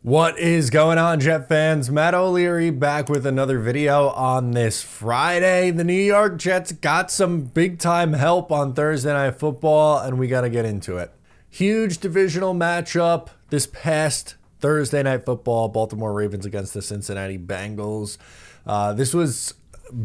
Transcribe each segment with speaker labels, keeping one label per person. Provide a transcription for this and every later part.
Speaker 1: What is going on, Jet fans? Matt O'Leary back with another video on this Friday. The New York Jets got some big time help on Thursday Night Football, and we got to get into it. Huge divisional matchup this past Thursday Night Football. Baltimore Ravens against the Cincinnati Bengals. This was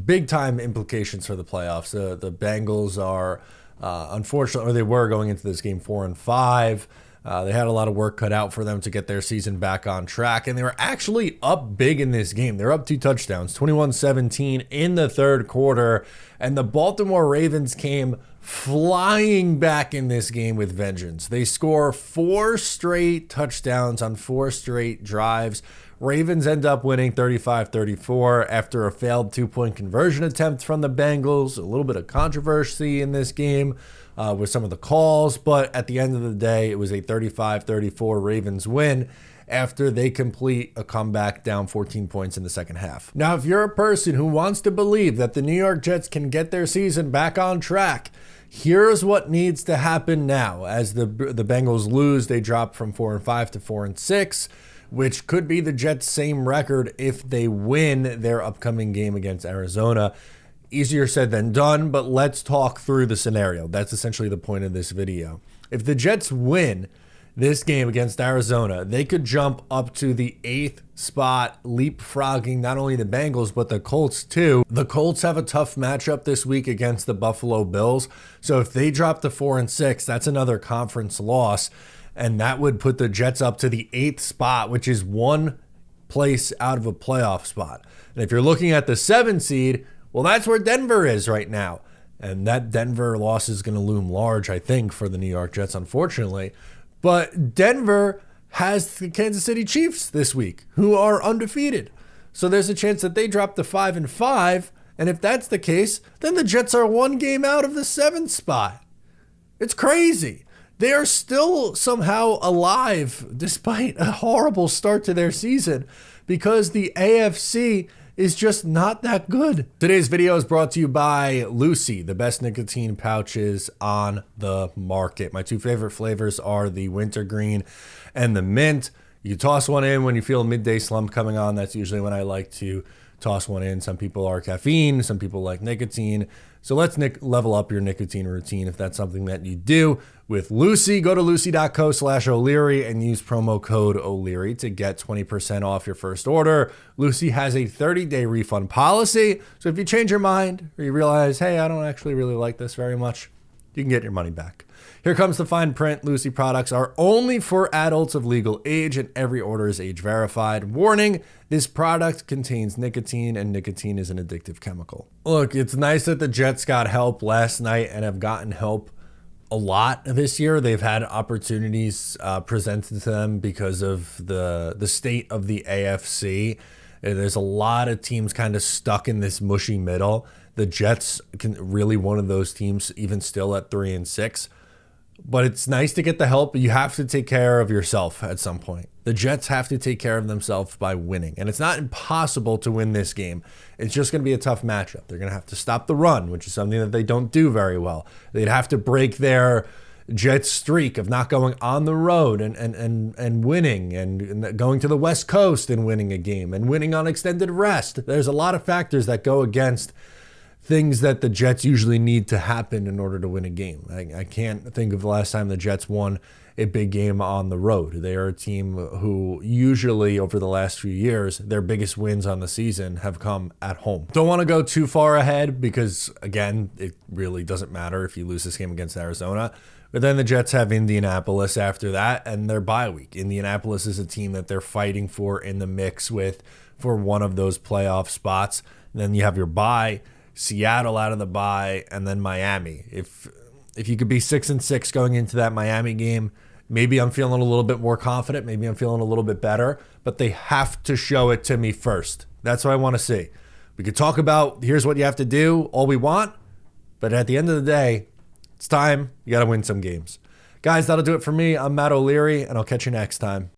Speaker 1: big time implications for the playoffs. The Bengals are unfortunately, or they were going into this game 4-5. They had a lot of work cut out for them to get their season back on track, and they were actually up big in this game. They're up 2 touchdowns, 21-17 in the third quarter, and the Baltimore Ravens came flying back in this game with vengeance. They score 4 straight touchdowns on 4 straight drives. Ravens end up winning 35-34 after a failed 2-point conversion attempt from the Bengals. A little bit of controversy in this game with some of the calls, but at the end of the day, it was a 35-34 Ravens win after they complete a comeback down 14 points in the second half. Now, if you're a person who wants to believe that the New York Jets can get their season back on track, here's what needs to happen now. As the Bengals lose, they drop from 4-5 to 4-6, which could be the Jets' same record if they win their upcoming game against Arizona. Easier said than done, but let's talk through the scenario. That's essentially the point of this video. If the Jets win this game against Arizona, they could jump up to the 8th spot, leapfrogging not only the Bengals, but the Colts too. The Colts have a tough matchup this week against the Buffalo Bills. So if they drop to 4-6, that's another conference loss. And that would put the Jets up to the 8th spot, which is 1 place out of a playoff spot. And if you're looking at the 7 seed, well, that's where Denver is right now. And that Denver loss is going to loom large, I think, for the New York Jets, unfortunately. But Denver has the Kansas City Chiefs this week, who are undefeated. So there's a chance that they drop to 5-5. And if that's the case, then the Jets are 1 game out of the 7th spot. It's crazy. They are still somehow alive despite a horrible start to their season because the AFC is just not that good. Today's video is brought to you by Lofi, the best nicotine pouches on the market. My 2 favorite flavors are the wintergreen and the mint. You toss one in when you feel a midday slump coming on. That's usually when I like to toss one in. Some people are caffeine, some people like nicotine. So let's level up your nicotine routine if that's something that you do. With Lofi, go to lucy.co/O'Leary and use promo code O'Leary to get 20% off your first order. Lofi has a 30-day refund policy. So if you change your mind or you realize, hey, I don't actually really like this very much, you can get your money back. Here comes the fine print. Lofi products are only for adults of legal age and every order is age verified. Warning, this product contains nicotine and nicotine is an addictive chemical. Look, it's nice that the Jets got help last night and have gotten help a lot this year. They've had opportunities presented to them because of the state of the AFC. There's a lot of teams kind of stuck in this mushy middle. The Jets can really one of those teams, even still at 3-6. But it's nice to get the help, but you have to take care of yourself at some point. The Jets have to take care of themselves by winning. And it's not impossible to win this game. It's just going to be a tough matchup. They're going to have to stop the run, which is something that they don't do very well. They'd have to break their Jets streak of not going on the road and winning and going to the West Coast and winning a game and winning on extended rest. There's a lot of factors that go against things that the Jets usually need to happen in order to win a game. I can't think of the last time the Jets won a big game on the road. They are a team who usually over the last few years, their biggest wins on the season have come at home. Don't want to go too far ahead because, again, it really doesn't matter if you lose this game against Arizona. But then the Jets have Indianapolis after that and their bye week. Indianapolis is a team that they're fighting for in the mix with for one of those playoff spots. And then you have your bye, Seattle out of the bye, and then Miami. If you could be 6-6 going into that Miami game, maybe I'm feeling a little bit more confident. Maybe I'm feeling a little bit better, but they have to show it to me first. That's what I want to see. We could talk about here's what you have to do, all we want, but at the end of the day, it's time. You got to win some games. Guys, that'll do it for me. I'm Matt O'Leary, and I'll catch you next time.